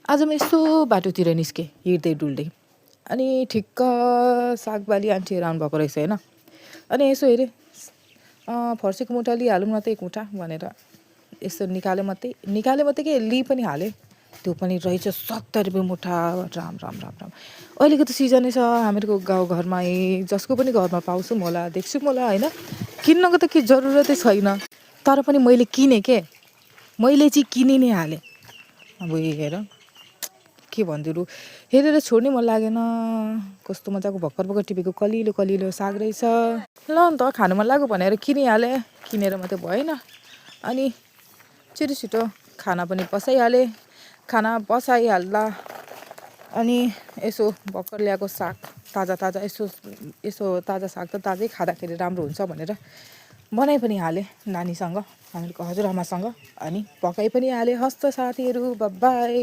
आज म यसो बाटोतिर निस्केँ हिँड्दै डुल्दै। अनि ठिक्क सागबाली आन्टीहरू आउनुभएको रहेछ होइन। अनि यसो हेरेँ फर्सीको मुठा लिइहालौँ न त एक मुठा भनेर यसो निकालेँ मात्रै के लिइ पनि हालेँ। त्यो पनि रहेछ 70 रुपियाँ मुठा। राम राम राम राम। अहिलेको त सिजनै छ हामीहरूको गाउँघरमा जसको पनि घरमा पाउँछु होला देख्छु होला होइन। किन्नको त के जरुरतै छैन। तर पनि मैले किनेँ के। मैले चाहिँ किनि नै हालेँ। अब हेर के भनिदिनु हेरेर छोड्नै मन लागेन। कस्तो मजाको भर्खर टिपेको कलिलो कलिलो साग रहेछ। ल नि त खानु मन लाग्यो भनेर किनिहालेँ। किनेर मात्रै भएन। अनि छिटो खाना पनि बसाइहालेँ। खाना बसाइहाल्दा अनि यसो भर्खर ल्याएको साग ताजा यसो ताजा साग त ताजै खाँदाखेरि राम्रो हुन्छ भनेर बनाइ पनि हालेँ नानीसँग हामीहरूको हजुरआमासँग। अनि पकाइ पनि हालेँ। हस्त साथीहरू बाइ बाइ।